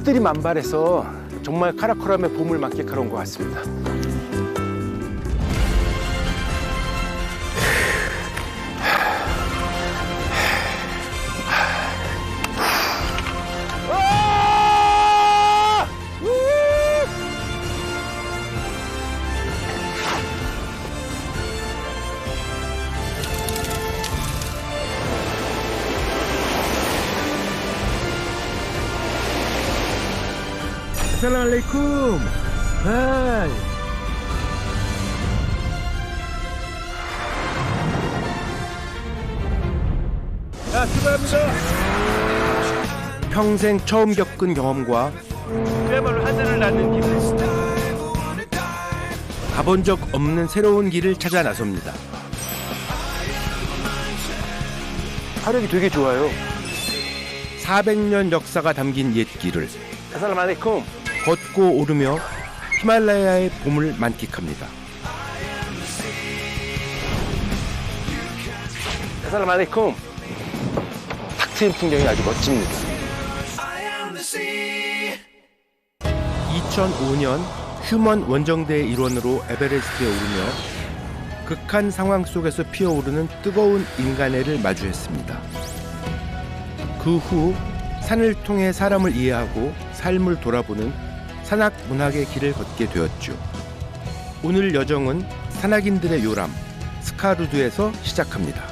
꽃들이 만발해서 정말 카라코람의 봄을 만끽하러 온 것 같습니다. Assalamualaikum. Hai. 자, 출발합니다. 평생 처음 겪은 경험과 그야말로 하늘을 나는 기분. 가본 적 없는 새로운 길을 찾아 나섭니다. 화력이 되게 좋아요. 400년 역사가 담긴 옛 길을 아살라말레이쿰 걷고 오르며 히말라야의 봄을 만끽합니다. 아살라말레이쿰 탁 트인 풍경이 아주 멋집니다. 2005년 휴먼 원정대의 일원으로 에베레스트에 오르며 극한 상황 속에서 피어오르는 뜨거운 인간애를 마주했습니다. 그 후 산을 통해 사람을 이해하고 삶을 돌아보는 산악 문학의 길을 걷게 되었죠. 오늘 여정은 산악인들의 요람 스카르두에서 시작합니다.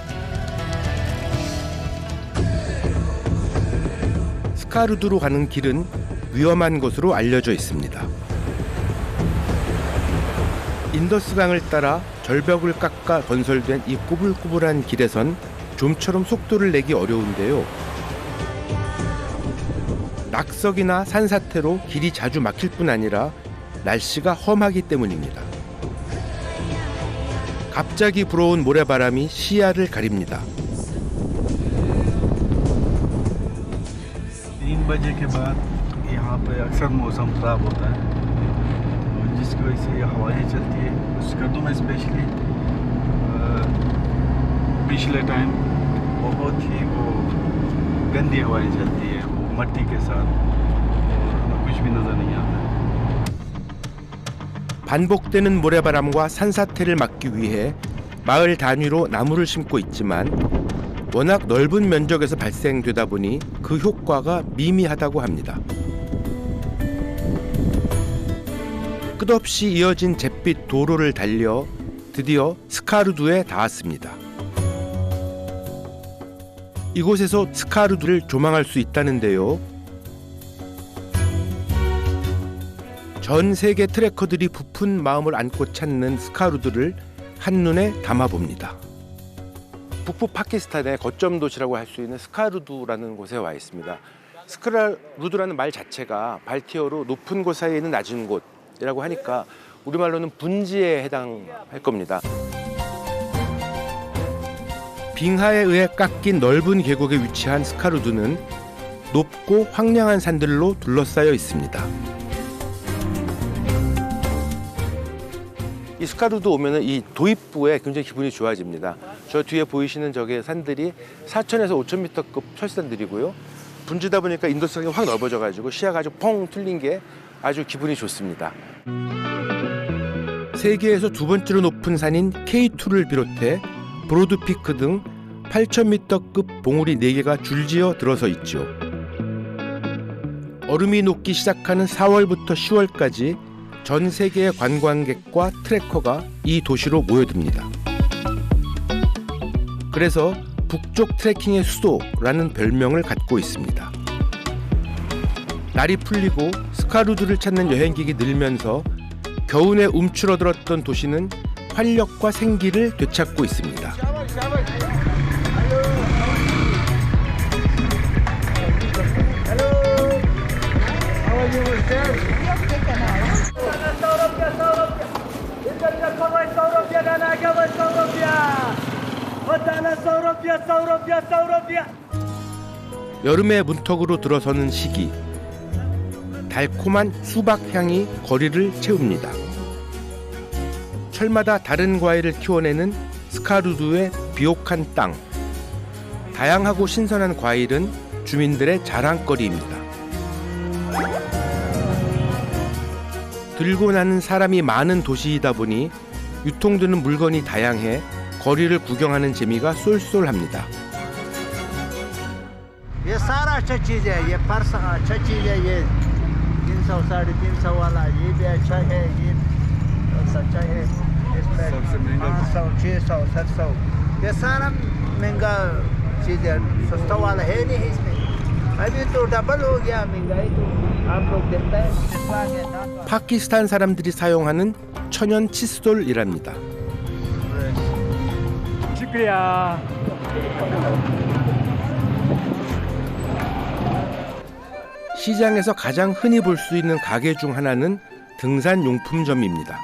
스카르두로 가는 길은 위험한 것으로 알려져 있습니다. 인더스강을 따라 절벽을 깎아 건설된 이 꼬불꼬불한 길에선 좀처럼 속도를 내기 어려운데요. 낙석이나 산사태로 길이 자주 막힐 뿐 아니라 날씨가 험하기 때문입니다. 갑자기 불어온 모래바람이 시야를 가립니다. 3 बजे के बाद यहाँ पे अक्सर मौसम खराब होता है जिसकी वजह से ये हवाएं चलती है स्कर्दू में स्पेशली पिछले टाइम बहुत ही वो गंदी हवाएं चलती है वो मट्टी के साथ और कुछ भी नज़र नहीं आता है. 반복되는 모래바람과 산사태를 막기 위해 마을 단위로 나무를 심고 있지만 워낙 넓은 면적에서 발생되다 보니 그 효과가 미미하다고 합니다. 끝없이 이어진 잿빛 도로를 달려 드디어 스카르두에 닿았습니다. 이곳에서 스카르두를 조망할 수 있다는데요. 전 세계 트레커들이 부푼 마음을 안고 찾는 스카르두를 한눈에 담아봅니다. 북부 파키스탄의 거점 도시라고 할 수 있는 스카르두라는 곳에 와 있습니다. 스카르두라는 말 자체가 발티어로 높은 곳 사이에 있는 낮은 곳이라고 하니까 우리말로는 분지에 해당할 겁니다. 빙하에 의해 깎인 넓은 계곡에 위치한 스카르두는 높고 황량한 산들로 둘러싸여 있습니다. 이 스카르두 오면은 이 도입부에 굉장히 기분이 좋아집니다. 저 뒤에 보이시는 저게 산들이 4,000에서 5,000m급 철산들이고요. 분지다 보니까 인더스강이 확 넓어져가지고 시야가 아주 펑 뚫린 게 아주 기분이 좋습니다. 세계에서 두 번째로 높은 산인 K2를 비롯해 브로드피크 등 8,000m급 봉우리 4개가 줄지어 들어서 있죠. 얼음이 녹기 시작하는 4월부터 10월까지 전 세계의 관광객과 트레커가 이 도시로 모여듭니다. 그래서 북쪽 트레킹의 수도라는 별명을 갖고 있습니다. 날이 풀리고 스카르두를 찾는 여행객이 늘면서 겨우내 움츠러들었던 도시는 활력과 생기를 되찾고 있습니다. 여름의 문턱으로 들어서는 시기, 달콤한 수박 향이 거리를 채웁니다. 철마다 다른 과일을 키워내는 스카르두의 비옥한 땅. 다양하고 신선한 과일은 주민들의 자랑거리입니다. 들고 나는 사람이 많은 도시이다 보니 유통되는 물건이 다양해 거리를 구경하는 재미가 쏠쏠합니다. ये सारा अच्छा चीज है, ये पर्स अच्छा चीज है, ये 300 350 वाला ये भी अच्छा है, ये अच्छा है, इसमें 500 600 700 ये सारा महंगा चीज है, सस्ता वाला है नहीं इसमें। अभी तो डबल हो गया महंगाई, तो आप लोग देखते हैं। 파키스탄 사람들이 사용하는 천연 칫솔이랍니다. शुक्रिया। 시장에서 가장 흔히 볼 수 있는 가게 중 하나는 등산용품점입니다.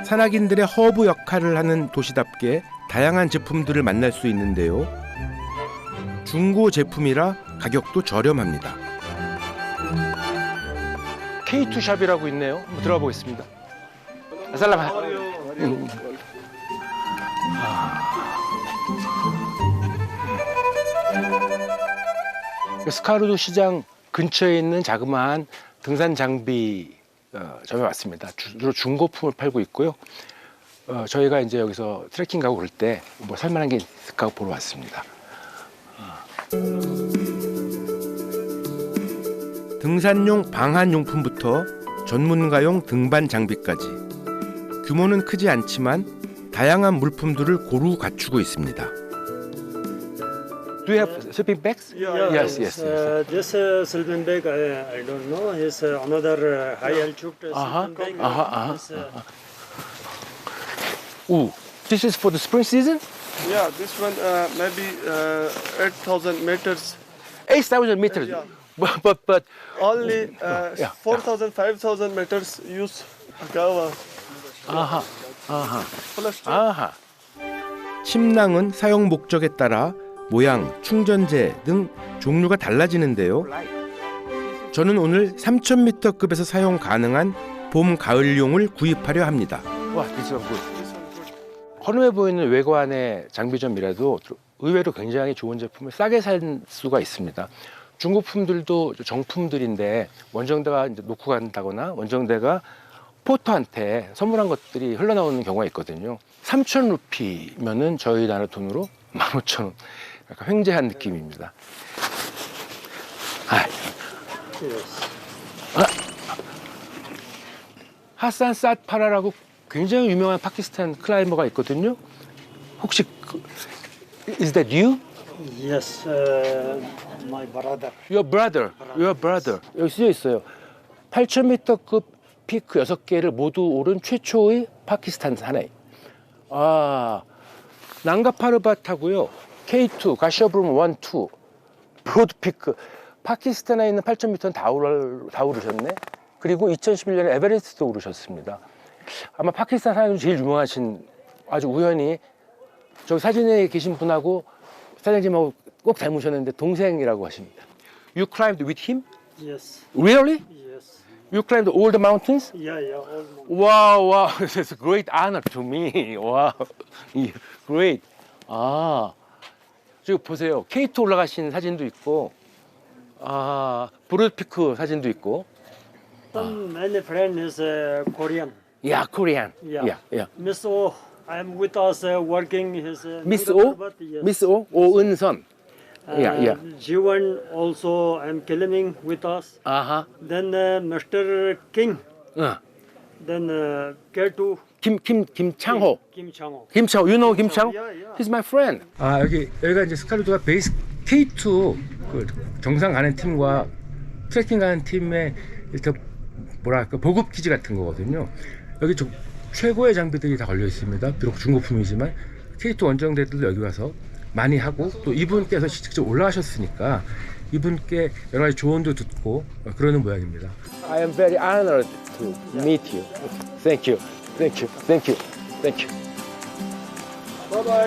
산악인들의 허브 역할을 하는 도시답게 다양한 제품들을 만날 수 있는데요. 중고 제품이라 가격도 저렴합니다. K2 샵이라고 있네요. 한번 들어가 보겠습니다. 아살람. 스카르두 시장 근처에 있는 자그마한 등산 장비 점에 왔습니다. 주로 중고품을 팔고 있고요. 저희가 이제 여기서 트레킹 가고 그럴 때 뭐 살만한 게 있을까 보러 왔습니다. 등산용 방한용품부터 전문가용 등반 장비까지 규모는 크지 않지만 다양한 물품들을 고루 갖추고 있습니다. Do you have sleeping bags? Yes. This sleeping bag, I don't know. It's another high altitude sleeping bag. This, Ooh, this is for the spring season? Yeah, this one maybe 8,000 meters. 8,000 meters. Yeah. But Only Yeah. 4,000, 5,000 meters use Gawa. Plastic. 아하. 침낭은 사용 목적에 따라 모양, 충전재 등 종류가 달라지는데요. 저는 오늘 3,000m급에서 사용 가능한 봄, 가을용을 구입하려 합니다. 와, 허름해 보이는 외관의 장비점이라도 의외로 굉장히 좋은 제품을 싸게 살 수가 있습니다. 중고품들도 정품들인데 원정대가 이제 놓고 간다거나 원정대가 포터한테 선물한 것들이 흘러나오는 경우가 있거든요. 3,000루피면은 저희 나라 돈으로 15,000원. 약간 횡재한 느낌입니다. 하산 사드파라라고 굉장히 유명한 파키스탄 클라이머가 있거든요. 혹시 is that you? yes, my brother. Your brother. 여기 쓰여 있어요. 8,000m급 피크 6개를 모두 오른 최초의 파키스탄 사나이. 난가파르바타고요. K2, 가시아브룸 1, 2, 브로드피크. 파키스탄에 있는 8,000m는 다 오르셨네. 그리고 2011년에 에베레스트도 오르셨습니다. 아마 파키스탄 사람중 제일 유명하신, 아주 우연히 저기 사진에 계신 분하고 사장님하고 꼭 닮으셨는데 동생이라고 하십니다. You climbed with him? Yes, Really? yes. You climbed all the mountains? Yeah, almost. Wow, that's a great honor to me. Wow, great. 저기 보세요. K2 올라가신 사진도 있고, 브로드피크 사진도 있고. Many friends is Korean. Yeah, Korean. Yeah. Yeah. Miss O, I'm with us working his. Miss O? Yes. Miss O? 오은선. Yeah. Jiwan also I'm climbing with us. Then Mr. King. Then K2. 김창호. Kim Chang-ho. 김창호, you know 김창호? Yeah. He's my friend. 여기가 이제 스카르두가 베이스 K2 그 정상 가는 팀과 트레킹 가는 팀의 이렇게 뭐랄까 보급 기지 같은 거거든요. 여기 최고의 장비들이 다 걸려 있습니다. 비록 중고품이지만 K2 원정대들도 여기 와서 많이 하고 또 이분께서 직접 올라가셨으니까 이분께 여러 가지 조언도 듣고 그러는 모양입니다. I am very honored to meet you. Thank you. Bye-bye.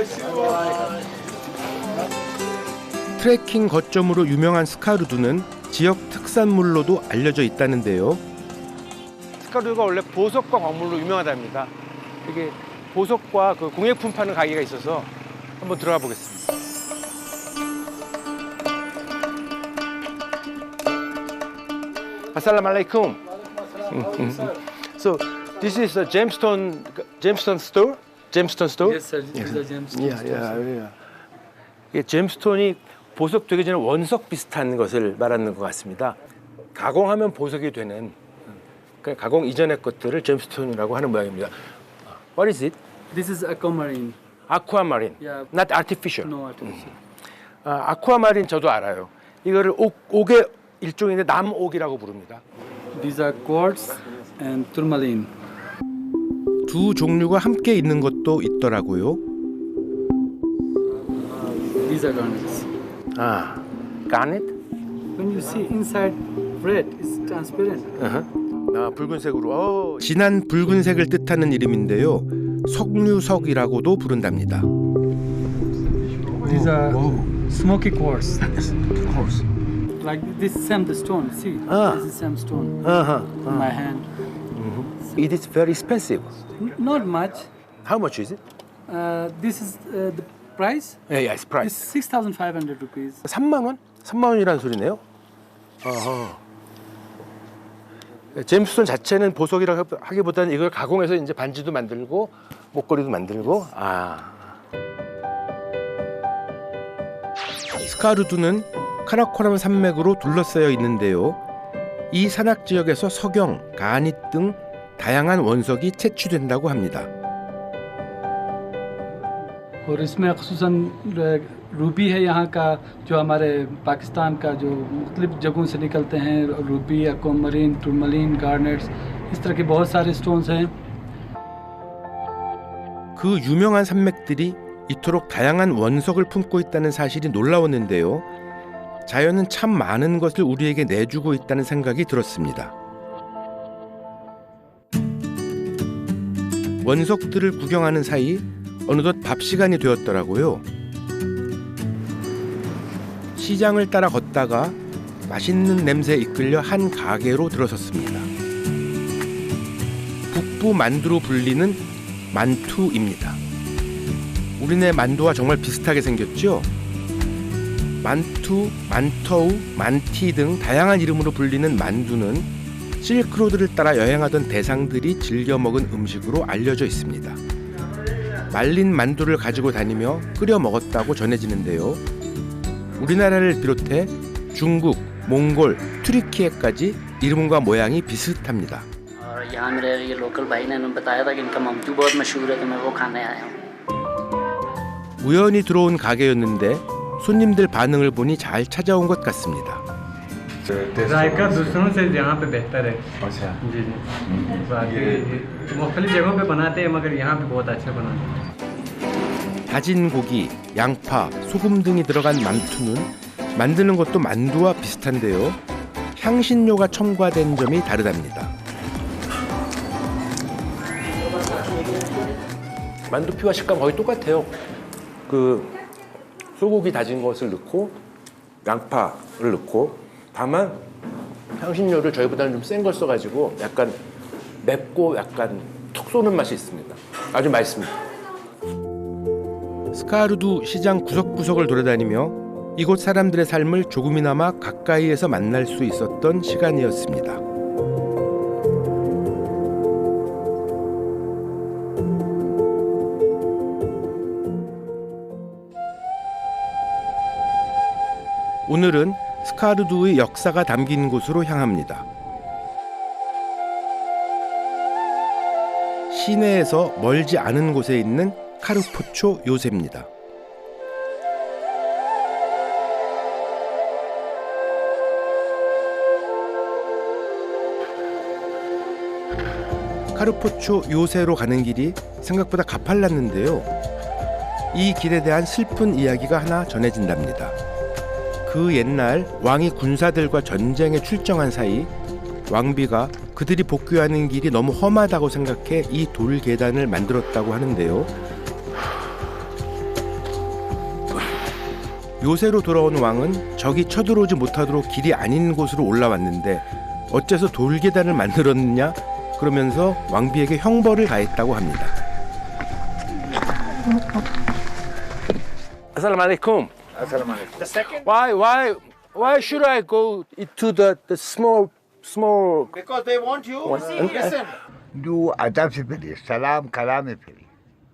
See you. 트레킹 거점으로 유명한 스카르두는 지역 특산물로도 알려져 있다는데요. 스카르두가 원래 보석과 광물로 유명하답니다. 이게 보석과 그 공예품 파는 가게가 있어서 한번 들어가 보겠습니다. Assalamualaikum. So this is a gemstone store? Gemstone store? Yes, sir. These are gemstones. Yeah. 이게 gemstone이 보석되기 전에 원석 비슷한 것을 말하는 것 같습니다. 가공하면 보석이 되는 그러니까 가공 이전의 것들을 gemstone이라고 하는 모양입니다. What is it? This is aquamarine. Aquamarine. Yeah. Not artificial. No artificial. 아쿠아마린 저도 알아요. 이거를 옥의 일종인데 남옥이라고 부릅니다. These are quartz and tourmaline. 두 종류가 함께 있는 것도 있더라고요. These are garnets. garnet? When you see inside red, it's transparent. 붉은색으로. 진한 붉은색을 뜻하는 이름인데요. 석류석이라고도 부른답니다. These are smoky quartz. Like this sandstone. See, this is sandstone in my hand. It is very expensive. Not much. How much is it? This is the price. Yeah, it's It's price. 6,500 rupees. 3만 원? 3만 원이라는 소리네요. 제임스톤 자체는 보석이라고 하기보다는 이걸 가공해서 이제 반지도 만들고 목걸이도 만들고. 스카르두는 카라코람 산맥으로 둘러싸여 있는데요. 이 산악 지역에서 석영, 가닛 등 다양한 원석이 채취된다고 합니다. और इसमें ख़ुसूसन रूबी है यहाँ का जो हमारे पाकिस्तान का जो मुख्तलिफ जगहों से निकलते हैं रूबी एक्वामरीन टूरमलीन गार्नेट्स इस तरह के बहुत सारे स्टोन्स हैं. 그 유명한 산맥들이 이토록 다양한 원석을 품고 있다는 사실이 놀라웠는데요. 자연은 참 많은 것을 우리에게 내주고 있다는 생각이 들었습니다. 원석들을 구경하는 사이 어느덧 밥 시간이 되었더라고요. 시장을 따라 걷다가 맛있는 냄새에 이끌려 한 가게로 들어섰습니다. 북부 만두로 불리는 만투입니다. 우리네 만두와 정말 비슷하게 생겼죠? 만투, 만터우, 만티 등 다양한 이름으로 불리는 만두는 실크로드를 따라 여행하던 대상들이 즐겨 먹은 음식으로 알려져 있습니다. 말린 만두를 가지고 다니며 끓여 먹었다고 전해지는데요. 우리나라를 비롯해 중국, 몽골, 튀르키예까지 이름과 모양이 비슷합니다. और यहाँ मेरे ये लोकल भाई ने बताया था कि इनका ममतू बहुत मशहूर है तो मैं वो खाने आया हूँ. 우연히 들어온 가게였는데 손님들 반응을 보니 잘 찾아온 것 같습니다. जायका दूसरों से यहाँ पे बेहतर है. अच्छा. जी बाकी मुख्तलिफ जगहों पे बनाते हैं मगर यहाँ पे बहुत अच्छा बनाते हैं. 다진 고기, 양파, 소금 등이 들어간 만투는 만드는 것도 만두와 비슷한데요. 향신료가 첨가된 점이 다르답니다. 만두피와 식감 거의 똑같아요. 그 소고기 다진 것을 넣고 양파를 넣고 다만 향신료를 저희보다는 좀 센 걸 써가지고 약간 맵고 약간 톡 쏘는 맛이 있습니다. 아주 맛있습니다. 스카르두 시장 구석구석을 돌아다니며 이곳 사람들의 삶을 조금이나마 가까이에서 만날 수 있었던 시간이었습니다. 오늘은 스카르두의 역사가 담긴 곳으로 향합니다. 시내에서 멀지 않은 곳에 있는 카르포초 요새입니다. 카르포초 요새로 가는 길이 생각보다 가팔랐는데요. 이 길에 대한 슬픈 이야기가 하나 전해진답니다. 그 옛날 왕이 군사들과 전쟁에 출정한 사이 왕비가 그들이 복귀하는 길이 너무 험하다고 생각해 이 돌계단을 만들었다고 하는데요. 요새로 돌아온 왕은 적이 쳐들어오지 못하도록 길이 아닌 곳으로 올라왔는데 어째서 돌계단을 만들었느냐 그러면서 왕비에게 형벌을 가했다고 합니다. 아살라말레이쿰. The second Why should I go to the small small. Because they want you. Listen. Do adab se pehli, salam kalam se pehli.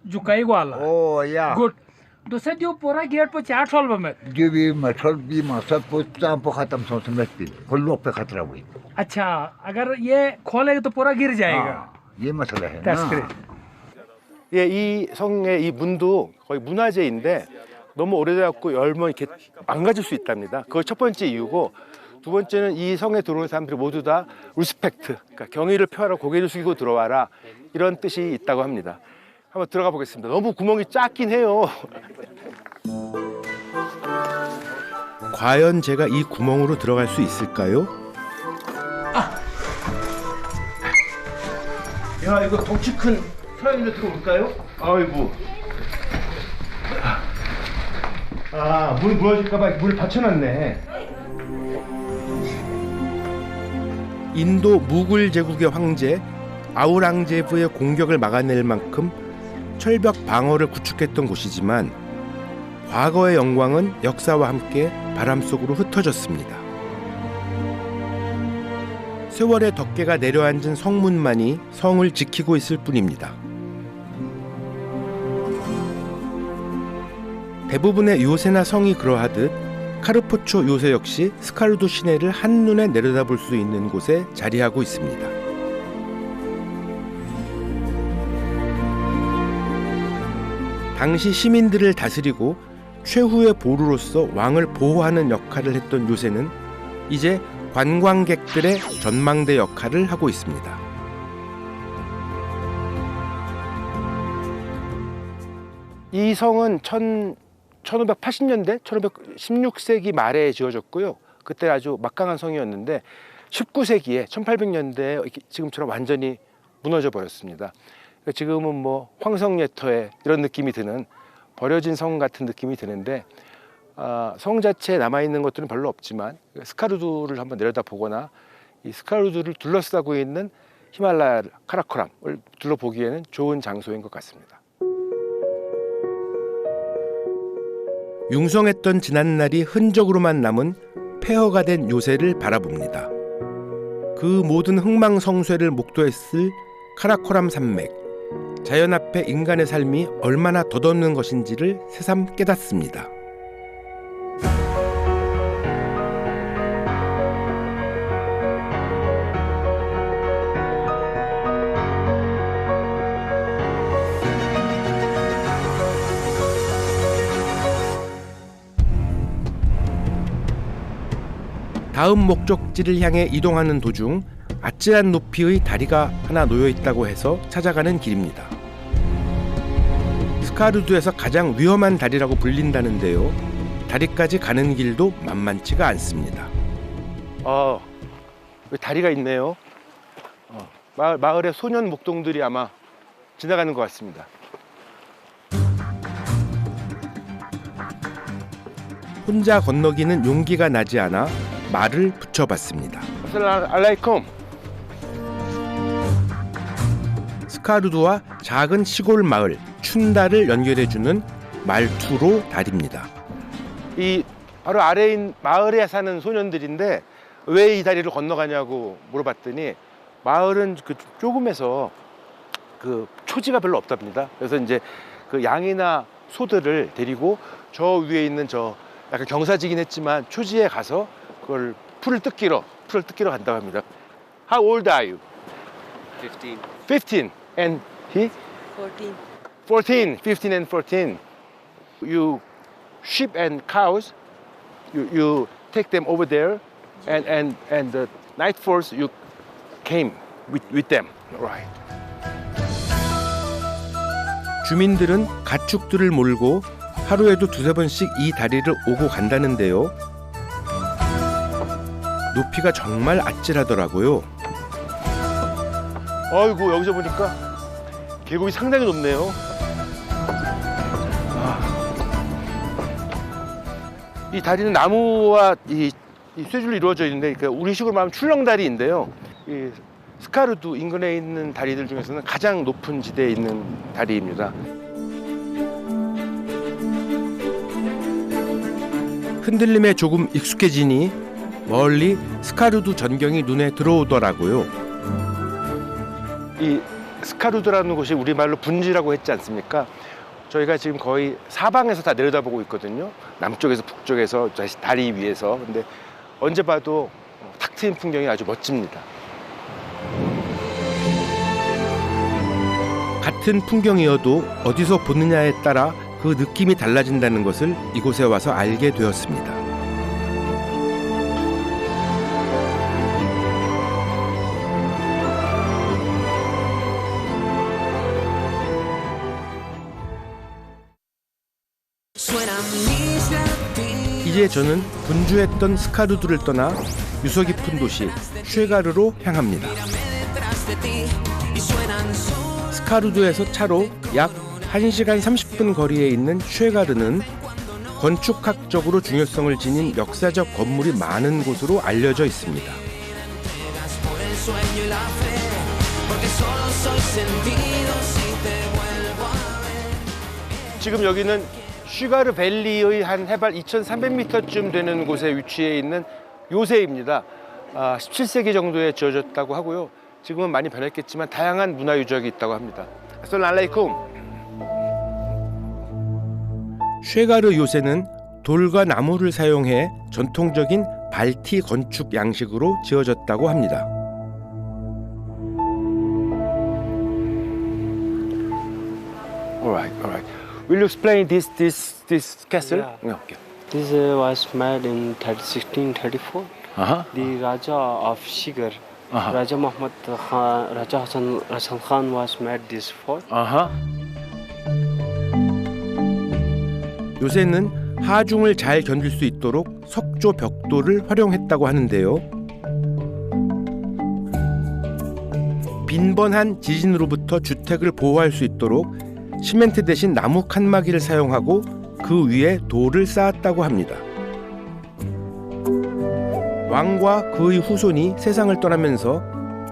जुकाई वाला Oh yeah. गुड दूसरे जो पूरा गेट पर चार साल में जो भी मकसद पूछता हमको खत्म सोच में फुल लोग पे खतरा हुई। अच्छा अगर ये खोलेगा तो पूरा गिर जाएगा ये मसला है That's ना। great. 예, 이 성의 이 문도 거의 문화재인데 너무 오래돼갖고 열면 이렇게 망가질 수 있답니다. 그거 첫 번째 이유고, 두 번째는 이 성에 들어오는 사람들이 모두 다 리스펙트, 그러니까 경의를 표하라, 고개를 숙이고 들어와라, 이런 뜻이 있다고 합니다. 한번 들어가 보겠습니다. 너무 구멍이 작긴 해요. 과연 제가 이 구멍으로 들어갈 수 있을까요? 야, 이거 덩치 큰 서양인들 들어올까요? 아이고. 물 무너질까봐 물 받쳐놨네. 인도 무굴 제국의 황제 아우랑제브의 공격을 막아낼 만큼 철벽 방어를 구축했던 곳이지만, 과거의 영광은 역사와 함께 바람 속으로 흩어졌습니다. 세월의 덮개가 내려앉은 성문만이 성을 지키고 있을 뿐입니다. 대부분의 요새나 성이 그러하듯 카르포초 요새 역시 스카르두 시내를 한눈에 내려다볼 수 있는 곳에 자리하고 있습니다. 당시 시민들을 다스리고 최후의 보루로서 왕을 보호하는 역할을 했던 요새는 이제 관광객들의 전망대 역할을 하고 있습니다. 이 성은 1580년대, 1516세기 말에 지어졌고요. 그때 아주 막강한 성이었는데 19세기에 1800년대에 지금처럼 완전히 무너져 버렸습니다. 지금은 뭐 황성예터에 이런 느낌이 드는 버려진 성 같은 느낌이 드는데, 성 자체에 남아있는 것들은 별로 없지만 스카르두를 한번 내려다보거나 이 스카르두를 둘러싸고 있는 히말라야 카라코람을 둘러보기에는 좋은 장소인 것 같습니다. 융성했던 지난날이 흔적으로만 남은 폐허가 된 요새를 바라봅니다. 그 모든 흥망성쇠를 목도했을 카라코람 산맥, 자연 앞에 인간의 삶이 얼마나 덧없는 것인지를 새삼 깨닫습니다. 다음 목적지를 향해 이동하는 도중 아찔한 높이의 다리가 하나 놓여 있다고 해서 찾아가는 길입니다. 스카르두에서 가장 위험한 다리라고 불린다는데요. 다리까지 가는 길도 만만치가 않습니다. 다리가 있네요. 마을의 소년 목동들이 아마 지나가는 것 같습니다. 혼자 건너기는 용기가 나지 않아 말을 붙여봤습니다. 알라이쿰. 스카르두와 작은 시골 마을 춘다를 연결해주는 말투로 다리입니다. 이 바로 아래인 마을에 사는 소년들인데 왜 이 다리를 건너가냐고 물어봤더니, 마을은 그 조금해서 그 초지가 별로 없답니다. 그래서 이제 그 양이나 소들을 데리고 저 위에 있는 저 약간 경사지긴 했지만 초지에 가서 그걸 풀을 뜯기러 간다고 합니다. How old are you? 15. 15. And he? 14. 15 and 14. You sheep and cows, you take them over there, and the night falls you came with them. Right. 주민들은 가축들을 몰고 하루에도 두세 번씩 이 다리를 오고 간다는데요. 높이가 정말 아찔하더라고요. 아이고, 여기서 보니까 계곡이 상당히 높네요. 이 다리는 나무와 이 쇠줄로 이루어져 있는데, 그러니까 우리식으로 말하면 출렁다리인데요. 이 스카르두 인근에 있는 다리들 중에서는 가장 높은 지대에 있는 다리입니다. 흔들림에 조금 익숙해지니 멀리 스카르두 전경이 눈에 들어오더라고요. 이 스카르두라는 곳이 우리말로 분지라고 했지 않습니까? 저희가 지금 거의 사방에서 다 내려다보고 있거든요. 남쪽에서 북쪽에서 다리 위에서. 근데 언제 봐도 탁 트인 풍경이 아주 멋집니다. 같은 풍경이어도 어디서 보느냐에 따라 그 느낌이 달라진다는 것을 이곳에 와서 알게 되었습니다. 이제 저는 분주했던 스카르두를 떠나 유서 깊은 도시 쉐가르로 향합니다. 스카르두에서 차로 약 1시간 30분 거리에 있는 쉐가르는 건축학적으로 중요성을 지닌 역사적 건물이 많은 곳으로 알려져 있습니다. 지금 여기는 슈가르 밸리의 한 해발 2,300m쯤 되는 곳에 위치해 있는 요새입니다. 17세기 정도에 지어졌다고 하고요. 지금은 많이 변했겠지만 다양한 문화 유적이 있다고 합니다. 아살라말레이쿰. 쉐가르 요새는 돌과 나무를 사용해 전통적인 발티 건축 양식으로 지어졌다고 합니다. Alright. Will you explain this castle? Yeah. Okay. This was made in 1634. The Raja of Shigar, Raja Muhammad Khan, Raja Hassan Khan was made this fort. 요새는 하중을 잘 견딜 수 있도록 석조 벽돌을 활용했다고 하는데요. 빈번한 지진으로부터 주택을 보호할 수 있도록 시멘트 대신 나무 칸막이를 사용하고 그 위에 돌을 쌓았다고 합니다. 왕과 그의 후손이 세상을 떠나면서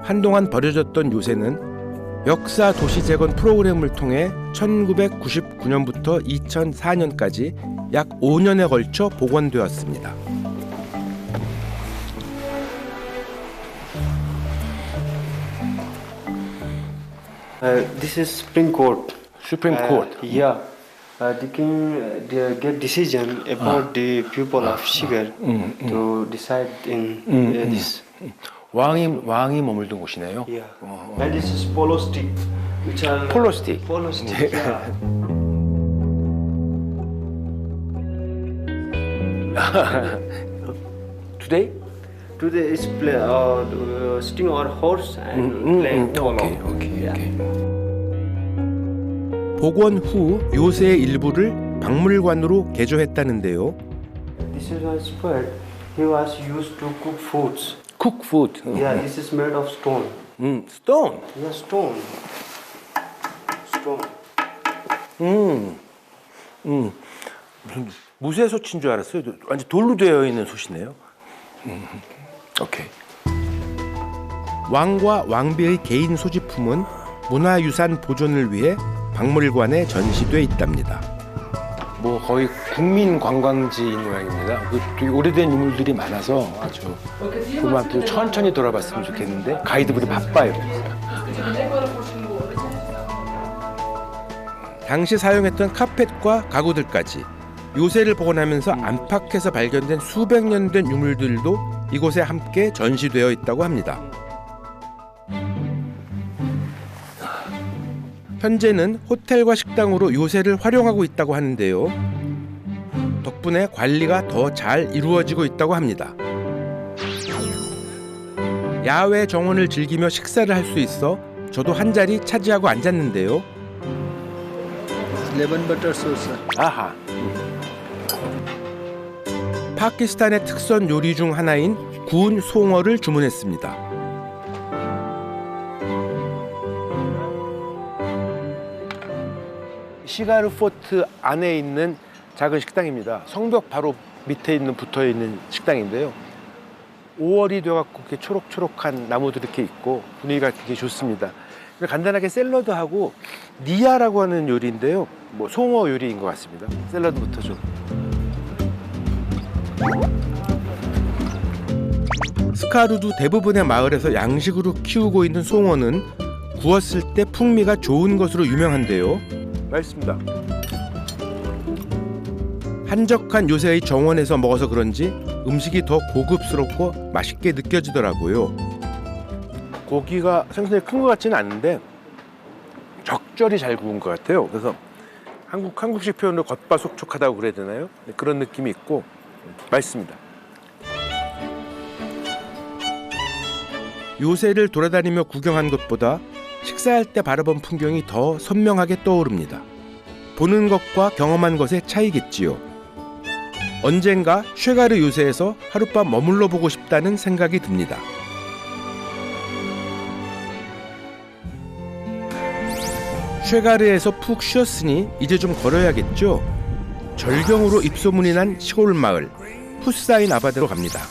한동안 버려졌던 요새는 역사 도시 재건 프로그램을 통해 1999년부터 2004년까지 약 5년에 걸쳐 복원되었습니다. This is Supreme Court. Supreme Court. Yeah. The king get decision about the people of Shigar to decide in this. 왕이 머물던 곳이네요. Yeah. And this is polo stick, which are 폴로 스틱. polo stick. Yeah. Today? Today is sitting on horse and playing polo. Okay. 복원 후 요새의 일부를 박물관으로 개조했다는데요. This is a spade. He was used to cook foods. Cook food. Yeah, this is made of stone. Stone. Yeah, stone. 무슨 무쇠 솥인 줄 알았어요. 완전 돌로 되어 있는 솥이네요. 오케이. 왕과 왕비의 개인 소지품은 문화유산 보존을 위해 박물관에 전시돼 있답니다. 뭐 거의 국민 관광지인 모양입니다. 되게 오래된 유물들이 많아서 아주 그만큼 천천히 돌아봤으면 좋겠는데 가이드분이 바빠요. 당시 사용했던 카펫과 가구들까지 요새를 복원하면서 안팎에서 발견된 수백 년 된 유물들도 이곳에 함께 전시되어 있다고 합니다. 현재는 호텔과 식당으로 요새를 활용하고 있다고 하는데요. 덕분에 관리가 더 잘 이루어지고 있다고 합니다. 야외 정원을 즐기며 식사를 할 수 있어 저도 한 자리 차지하고 앉았는데요. Lemon butter sauce. 아하. 파키스탄의 특선 요리 중 하나인 구운 송어를 주문했습니다. 시가르 포트 안에 있는 작은 식당입니다. 성벽 바로 밑에 붙어 있는 식당인데요. 5월이 되어갖고 이렇게 초록초록한 나무들이 이렇게 있고 분위기가 되게 좋습니다. 간단하게 샐러드하고 니아라고 하는 요리인데요. 뭐 송어 요리인 것 같습니다. 샐러드부터 좀. 스카루두 대부분의 마을에서 양식으로 키우고 있는 송어는 구웠을 때 풍미가 좋은 것으로 유명한데요. 맛있습니다. 한적한 요새의 정원에서 먹어서 그런지 음식이 더 고급스럽고 맛있게 느껴지더라고요. 고기가 생선이 큰 것 같지는 않은데 적절히 잘 구운 것 같아요. 그래서 한국식 표현으로 겉바속촉하다고 그래야 되나요? 그런 느낌이 있고 맛있습니다. 요새를 돌아다니며 구경한 것보다 식사할 때 바라본 풍경이 더 선명하게 떠오릅니다. 보는 것과 경험한 것의 차이겠지요. 언젠가 쉐가르 요새에서 하룻밤 머물러 보고 싶다는 생각이 듭니다. 쉐가르에서 푹 쉬었으니 이제 좀 걸어야겠죠. 절경으로 입소문이 난 시골 마을 후사인 아바드로 갑니다.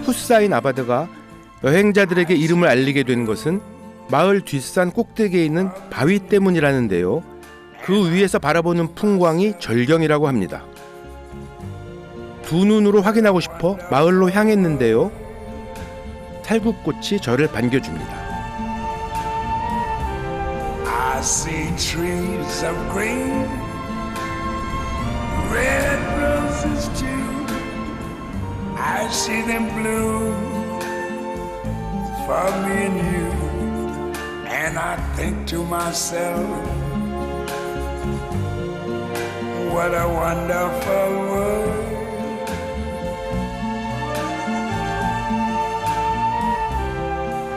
후사인 아바드가 여행자들에게 이름을 알리게 된 것은 마을 뒷산 꼭대기에 있는 바위 때문이라는데요. 그 위에서 바라보는 풍광이 절경이라고 합니다. 두 눈으로 확인하고 싶어 마을로 향했는데요. 탈국꽃이 저를 반겨줍니다. I see trees of green, red roses too. I see them bloom for me and you. And I think to myself, what a wonderful world.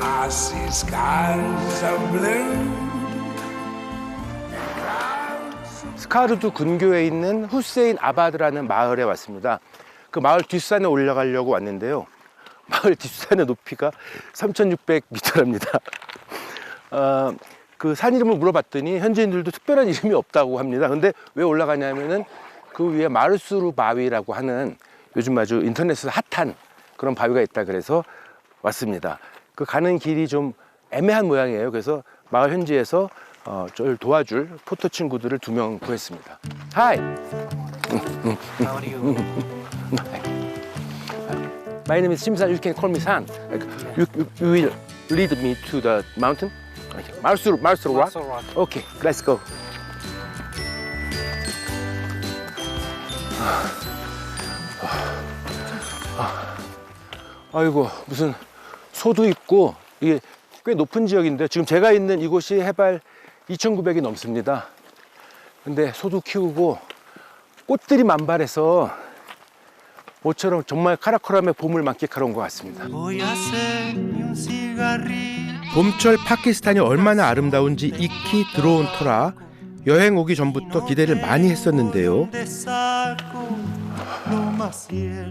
I see skies of blue. 스카루두 근교에 있는 후세인 아바드라는 마을에 왔습니다. 그 마을 뒷산에 올라가려고 왔는데요. 마을 뒷산의 높이가 3,600m랍니다. 그 산 이름을 물어봤더니 현지인들도 특별한 이름이 없다고 합니다. 근데 왜 올라가냐면은 그 위에 마르수루 바위라고 하는 요즘 아주 인터넷에서 핫한 그런 바위가 있다 그래서 왔습니다. 그 가는 길이 좀 애매한 모양이에요. 그래서 마을 현지에서 저를 도와줄 포토 친구들을 2명 구했습니다. Hi. How are you? My name is Simsan. You can call me San. You will lead me to the mountain. Marsuru Rock. Okay, let's go. 아이고 무슨 소도 있고 이게 꽤 높은 지역인데 지금 제가 있는 이곳이 해발 2,900이 넘습니다. 근데 소도 키우고 꽃들이 만발해서 모처럼 정말 카라코람의 봄을 만끽하러 온 것 같습니다. 봄철 파키스탄이 얼마나 아름다운지 익히 들어온 터라 여행 오기 전부터 기대를 많이 했었는데요.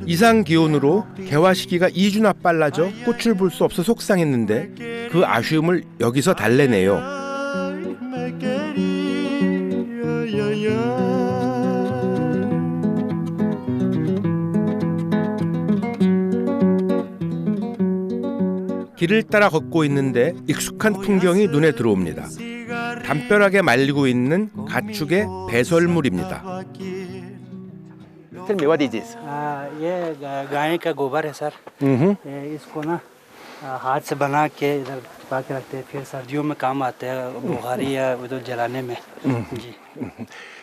이상 기온으로 개화 시기가 2주나 빨라져 꽃을 볼 수 없어 속상했는데 그 아쉬움을 여기서 달래네요. 길을 따라 걷고 있는데 익숙한 풍경이 눈에 들어옵니다. 담벼락에 말리고 있는 가축의 배설물입니다. Tell me what is this? ये गाय का गोबर है सर। इसको ना हाथ से बना के इधर पाके रखते हैं। फिर सर्दियों में काम आते हैं बुखारी या उधर जलाने में। जी।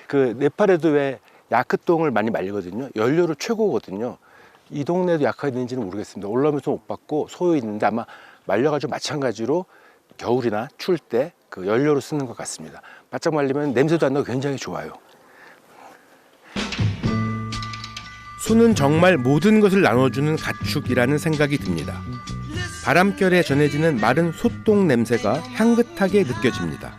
그 네팔에도 왜 야크똥을 많이 말리거든요. 연료로 최고거든요. 이 동네도 야크가 있는지는 모르겠습니다. 올라오면서 못 봤고 소요 있는데 아마 말려가지고 마찬가지로 겨울이나 추울 때 그 연료로 쓰는 것 같습니다. 바짝 말리면 냄새도 안 나고 굉장히 좋아요. 소는 정말 모든 것을 나눠주는 가축이라는 생각이 듭니다. 바람결에 전해지는 마른 소똥 냄새가 향긋하게 느껴집니다.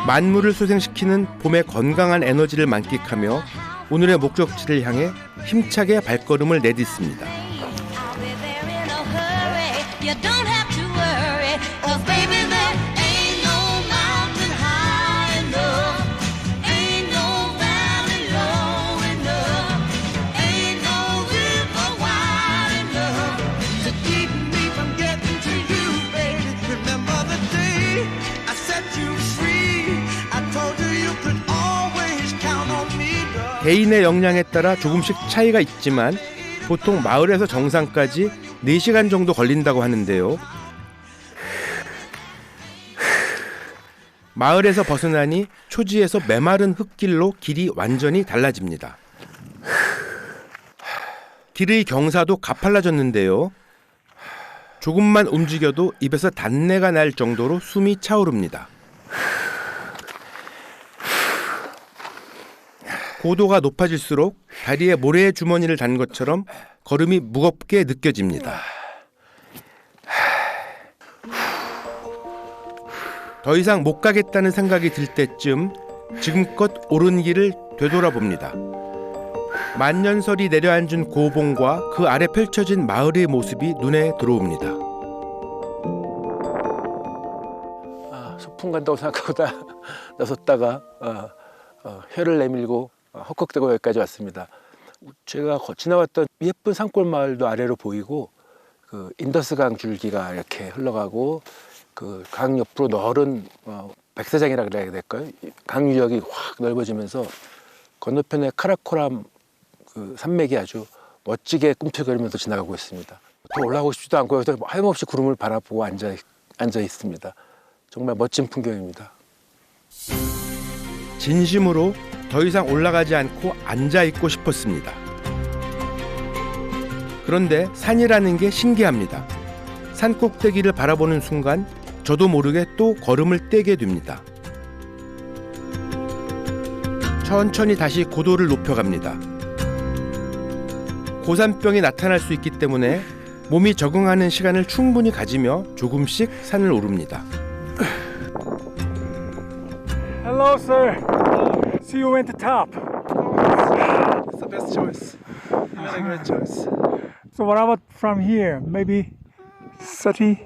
만물을 소생시키는 봄의 건강한 에너지를 만끽하며 오늘의 목적지를 향해 힘차게 발걸음을 내딛습니다. I told you you could all 개인의 역량에 따라 조금씩 차이가 있지만 보통 마을에서 정상까지 4시간 정도 걸린다고 하는데요. 마을에서 벗어나니 초지에서 메마른 흙길로 길이 완전히 달라집니다. 길의 경사도 가팔라졌는데요. 조금만 움직여도 입에서 단내가 날 정도로 숨이 차오릅니다. 고도가 높아질수록 다리에 모래의 주머니를 단 것처럼 걸음이 무겁게 느껴집니다. 더 이상 못 가겠다는 생각이 들 때쯤 지금껏 오른 길을 되돌아봅니다. 만년설이 내려앉은 고봉과 그 아래 펼쳐진 마을의 모습이 눈에 들어옵니다. 소풍 간다고 생각하다 나섰다가 혀를 내밀고 헉헉대고 여기까지 왔습니다. 제가 지나왔던 예쁜 산골 마을도 아래로 보이고 그 인더스강 줄기가 이렇게 흘러가고 그 강 옆으로 넓은 백사장이라 그래야 될까요? 강 유역이 확 넓어지면서 건너편에 카라코람 그 산맥이 아주 멋지게 꿈틀거리면서 지나가고 있습니다. 더 올라가고 싶지도 않고 여기서 하염없이 구름을 바라보고 앉아 있습니다. 정말 멋진 풍경입니다. 진심으로 더 이상 올라가지 않고 앉아 있고 싶었습니다. 그런데 산이라는 게 신기합니다. 산 꼭대기를 바라보는 순간 저도 모르게 또 걸음을 떼게 됩니다. 천천히 다시 고도를 높여갑니다. 고산병이 나타날 수 있기 때문에 몸이 적응하는 시간을 충분히 가지며 조금씩 산을 오릅니다. Hello, sir. See you went to top. It's the best choice. You made a great choice. So what about from here? Maybe 30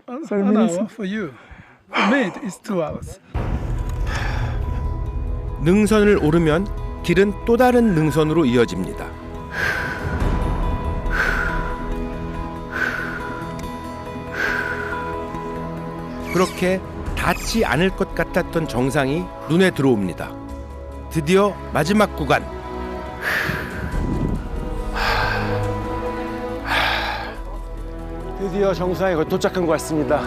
An hour for you. For me, it's 2 hours. 능선을 오르면 길은 또 다른 능선으로 이어집니다. 그렇게 닿지 않을 것 같았던 정상이 눈에 들어옵니다. 드디어 마지막 구간. 드디어 정상에 도착한 것 같습니다.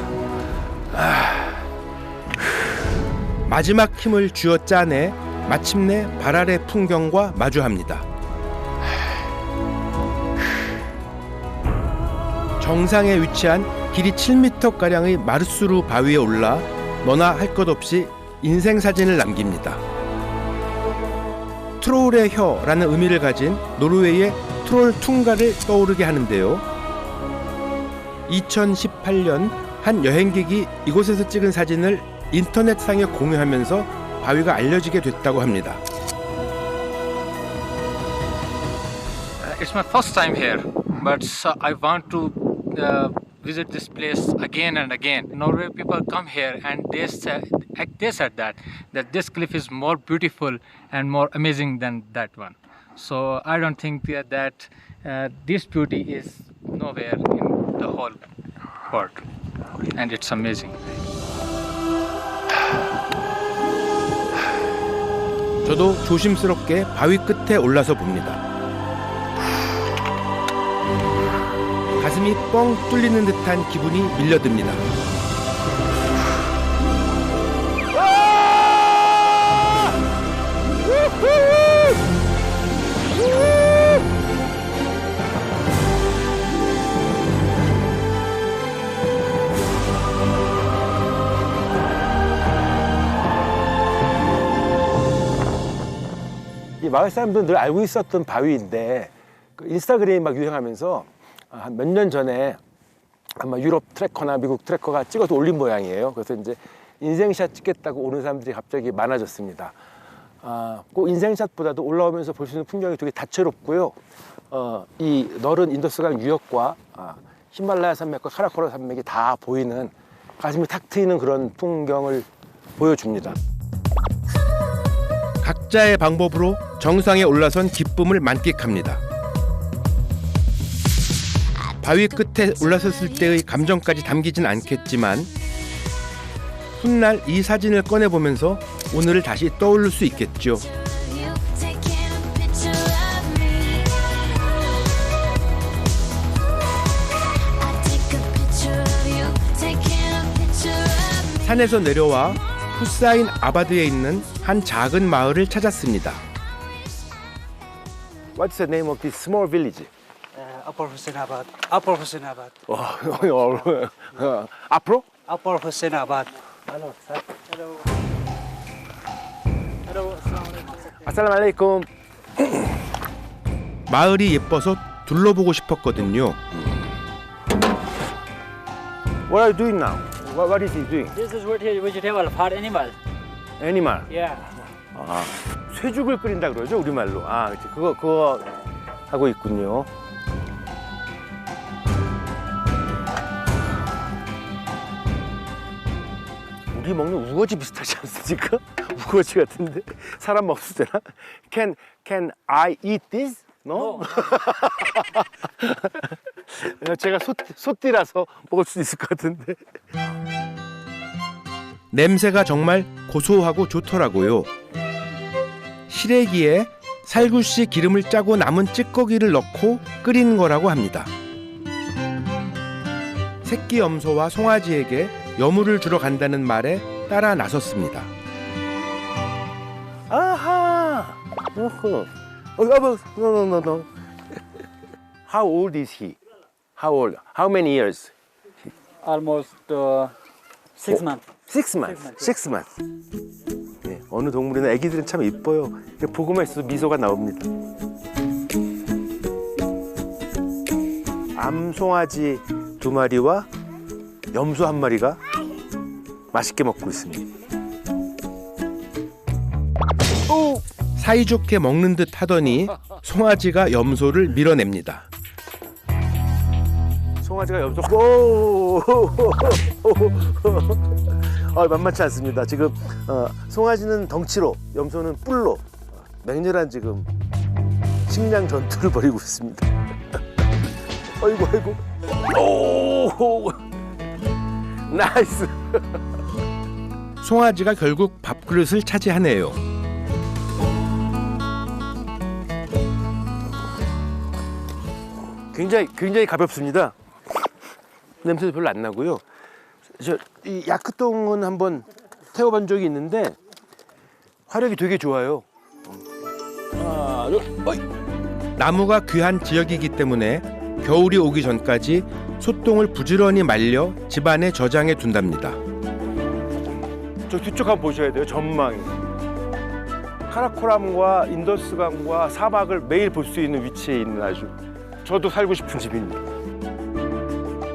마지막 힘을 쥐어짜내 마침내 발 아래 풍경과 마주합니다. 정상에 위치한 길이 7m가량의 마르수르 바위에 올라 너나 할 것 없이 인생 사진을 남깁니다. 트롤의 혀라는 의미를 가진 노르웨이의 트롤 퉁가를 떠오르게 하는데요. 2018년 한 여행객이 이곳에서 찍은 사진을 인터넷상에 공유하면서 바위가 알려지게 됐다고 합니다. It's my first time here, but I want to visit this place again and again. Norway people come here and they said that this cliff is more beautiful and more amazing than that one. So I don't think that this beauty is nowhere in the whole world, and it's amazing. 저도 조심스럽게 바위 끝에 올라서 봅니다. 가슴이 뻥 뚫리는 듯한 기분이 밀려듭니다. 이 마을 사람들은 늘 알고 있었던 바위인데 그 인스타그램이 막 유행하면서 한 몇 년 전에 아마 유럽 트래커나 미국 트래커가 찍어서 올린 모양이에요. 그래서 이제 인생샷 찍겠다고 오는 사람들이 갑자기 많아졌습니다. 꼭 인생샷보다도 올라오면서 볼 수 있는 풍경이 되게 다채롭고요. 이 넓은 인더스강 유역과 히말라야 산맥과 카라코럼 산맥이 다 보이는 가슴이 탁 트이는 그런 풍경을 보여줍니다. 각자의 방법으로 정상에 올라선 기쁨을 만끽합니다. 바위 끝에 올라섰을 때의 감정까지 담기진 않겠지만 훗날 이 사진을 꺼내보면서 오늘을 다시 떠올릴 수 있겠죠. 산에서 내려와 후사인 아바드에 있는 한 작은 마을을 찾았습니다. What's the name of this small village? Upper Hussainabad. Upper Hussainabad. 앞으로? Upper Hussainabad. Hello, sir. Hello. Hello. 아살람 알레이쿰. 마을이 예뻐서 둘러보고 싶었거든요. What are you doing now? What is he doing? This is what vegetable for animal. Animal. Yeah. 아, 쇠죽을 끓인다 그러죠 우리말로. 아, 그치. 그거 하고 있군요. 우리 먹는 우거지 비슷하지 않습니까? 우거지 같은데 사람 먹을 때나? Can I eat this? No? 제가 소띠라서 먹을 수 있을 것 같은데. 냄새가 정말 고소하고 좋더라고요. 시래기에 살구씨 기름을 짜고 남은 찌꺼기를 넣고 끓이는 거라고 합니다. 새끼 염소와 송아지에게 여물을 주러 간다는 말에 따라 나섰습니다. 아하! No. How old is he? How old? How many years? Almost 6 months. 6 months. 6 months. 네, 어느 동물이나 아기들은 참 이뻐요. 보고만 있어도 미소가 나옵니다. 암송아지 2마리와 염소 1마리가 맛있게 먹고 있습니다. 오! 사이좋게 먹는 듯 하더니 송아지가 염소를 밀어냅니다. 송아지가 염소 만만치 않습니다. 지금 송아지는 덩치로, 염소는 뿔로 맹렬한 지금 식량 전투를 벌이고 있습니다. 아이고. 오! 나이스. 송아지가 결국 밥그릇을 차지하네요. 굉장히 가볍습니다. 냄새도 별로 안 나고요. 이 야크똥은 한번 태워본 적이 있는데 화력이 되게 좋아요. 나무가 귀한 지역이기 때문에 겨울이 오기 전까지 솥똥을 부지런히 말려 집안에 저장해 둔답니다. 저 뒤쪽 한번 보셔야 돼요. 전망이. 카라코람과 인더스강과 사막을 매일 볼 수 있는 위치에 있는 아주 저도 살고 싶은 집입니다.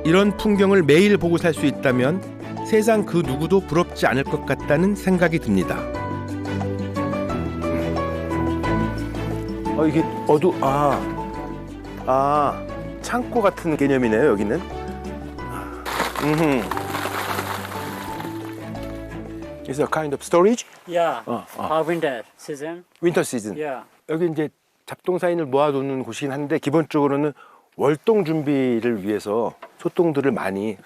이런 풍경을 매일 보고 살 수 있다면 세상 그 누구도 부럽지 않을 것 같다는 생각이 듭니다. 이게 창고 같은 개념이네요, 여기는. Is it a kind of storage? Yeah. Winter season. Winter season. Yeah. 여기 이제 잡동사인을 모아두는 곳이긴 한데 기본적으로는 월동 준비를 위해서 소똥들을 많이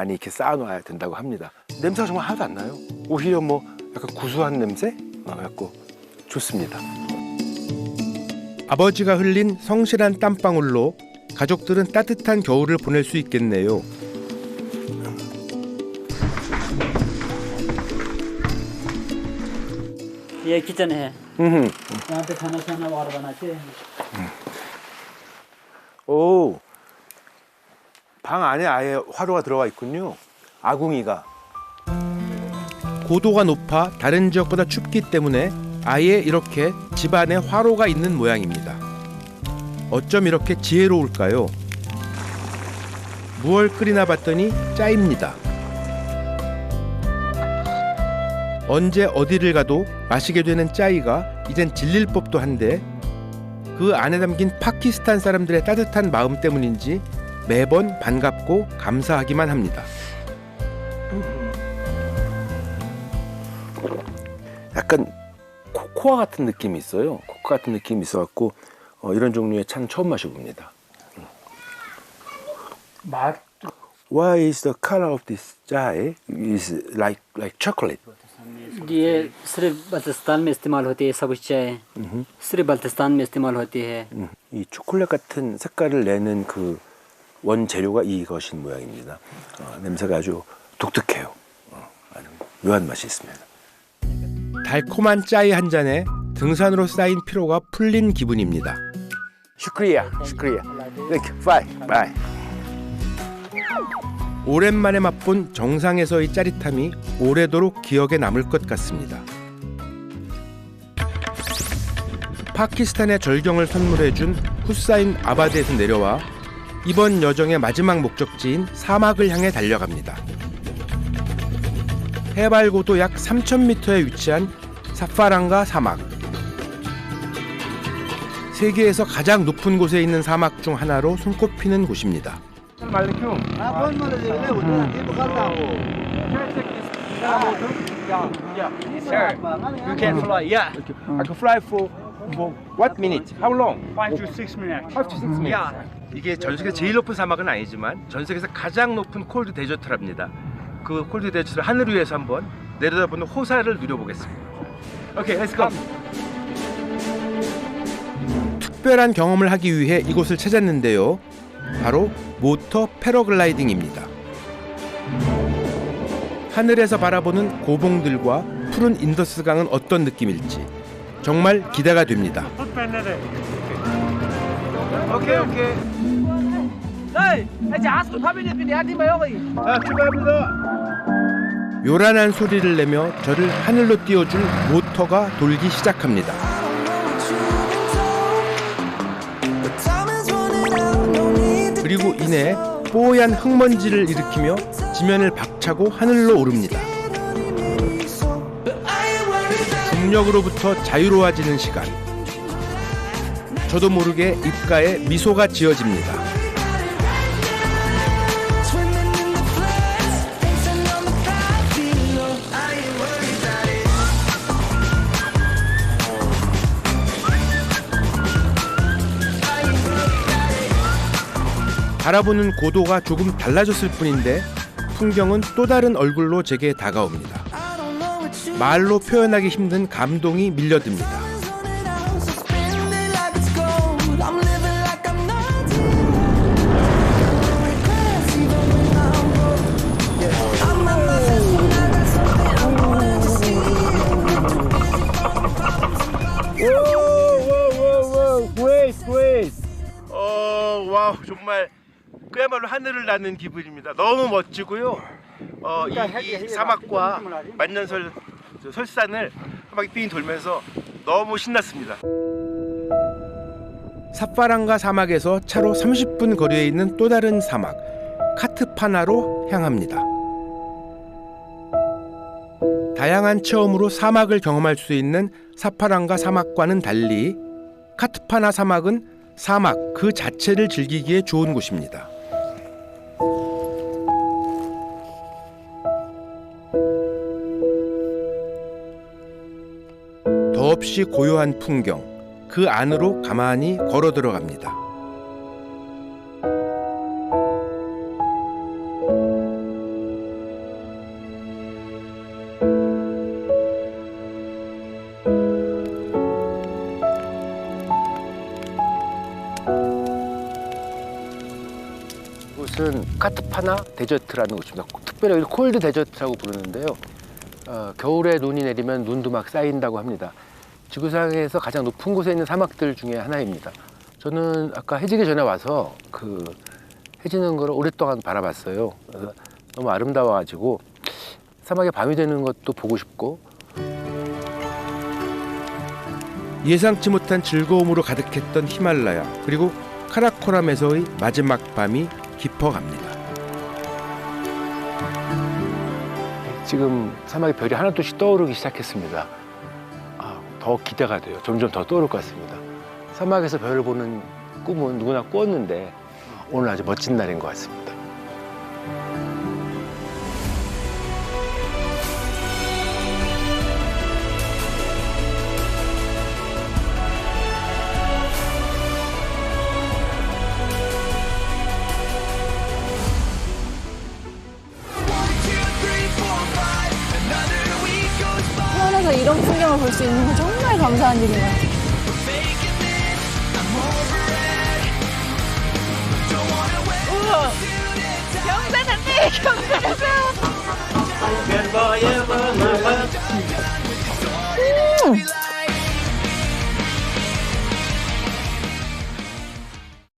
이렇게 쌓아놔야 된다고 합니다. 냄새가 정말 하나도 안 나요. 오히려 뭐 약간 구수한 냄새? 갖고 좋습니다. 아버지가 흘린 성실한 땀방울로 가족들은 따뜻한 겨울을 보낼 수 있겠네요. ये किचन है। यहाँ पे खाना और बनाते हैं। 오, 방 안에 아예 화로가 들어가 있군요. 아궁이가. 고도가 높아 다른 지역보다 춥기 때문에 아예 이렇게 집안에 화로가 있는 모양입니다. 어쩜 이렇게 지혜로울까요? 무얼 끓이나 봤더니 짜입니다. 언제 어디를 가도 마시게 되는 짜이가 이젠 질릴 법도 한데 그 안에 담긴 파키스탄 사람들의 따뜻한 마음 때문인지 매번 반갑고 감사하기만 합니다. 약간 코코아 같은 느낌이 있어요. 코코아 같은 느낌이 있어갖고 이런 종류의 차는 처음 마셔봅니다. 맛? Why is the color of this chai is like chocolate? ये सिर्फ बल्तिस्तान में इस्तेमाल होती है सबूत चाय सिर्फ बल्तिस्तान में इस्तेमाल होती है 이 초콜릿 같은 색깔을 내는 그 원재료가 이것인 모양입니다. 냄새가 아주 독특해요. 아주 묘한 맛이 있습니다. 달콤한 짜이 한 잔에 등산으로 쌓인 피로가 풀린 기분입니다. 슈크리야. 바이. 오랜만에 맛본 정상에서의 짜릿함이 오래도록 기억에 남을 것 같습니다. 파키스탄의 절경을 선물해준 후사인 아바드에서 내려와 이번 여정의 마지막 목적지인 사막을 향해 달려갑니다. 해발 고도 약 3,000m에 위치한 사파랑가 사막. 세계에서 가장 높은 곳에 있는 사막 중 하나로 손꼽히는 곳입니다. Sir, you can fly. Yeah. I can fly for what minute? How long? 5 to 6 minutes. 5 to 6 minutes. Yeah. 이게 전 세계 제일 높은 사막은 아니지만 전 세계에서 가장 높은 콜드 데저트랍니다. 그 콜드 데저트를 하늘 위에서 한번 내려다보는 호사를 누려보겠습니다. 오케이, 렛츠 고. 특별한 경험을 하기 위해 이곳을 찾았는데요. 바로 모터 패러글라이딩입니다. 하늘에서 바라보는 고봉들과 푸른 인더스강은 어떤 느낌일지 정말 기대가 됩니다. 오케이. 요란한 소리를 내며 저를 하늘로 띄워줄 모터가 돌기 시작합니다. 그리고 이내 뽀얀 흙먼지를 일으키며 지면을 박차고 하늘로 오릅니다. 중력으로부터 자유로워지는 시간. 저도 모르게 입가에 미소가 지어집니다. 바라보는 고도가 조금 달라졌을 뿐인데 풍경은 또 다른 얼굴로 제게 다가옵니다. 말로 표현하기 힘든 감동이 밀려듭니다. 와우, 정말 그야말로 하늘을 나는 기분입니다. 너무 멋지고요. 이 사막과 만년설 설산을 한 바퀴 삥 돌면서 너무 신났습니다. 사파랑가 사막에서 차로 30분 거리에 있는 또 다른 사막 카트파나로 향합니다. 다양한 체험으로 사막을 경험할 수 있는 사파랑가 사막과는 달리 카트파나 사막은 사막 그 자체를 즐기기에 좋은 곳입니다. 더없이 고요한 풍경, 그 안으로 가만히 걸어 들어갑니다. 이곳은 카트파나 데저트라는 곳입니다. 특별히 여기 콜드 데저트라고 부르는데요. 겨울에 눈이 내리면 눈도 막 쌓인다고 합니다. 지구상에서 가장 높은 곳에 있는 사막들 중에 하나입니다. 저는 아까 해지기 전에 와서 그 해지는 걸 오랫동안 바라봤어요. 그래서 너무 아름다워가지고 사막에 밤이 되는 것도 보고 싶고 예상치 못한 즐거움으로 가득했던 히말라야 그리고 카라코람에서의 마지막 밤이 깊어갑니다. 지금 사막에 별이 하나둘씩 떠오르기 시작했습니다. 더 기대가 돼요. 점점 더 떠오를 것 같습니다. 사막에서 별을 보는 꿈은 누구나 꿨는데 오늘 아주 멋진 날인 것 같습니다. 태어나서 이런 풍경을 볼 수 있는 건 정말 감사한 일이에요. 우와! 경사났네! 경사났어!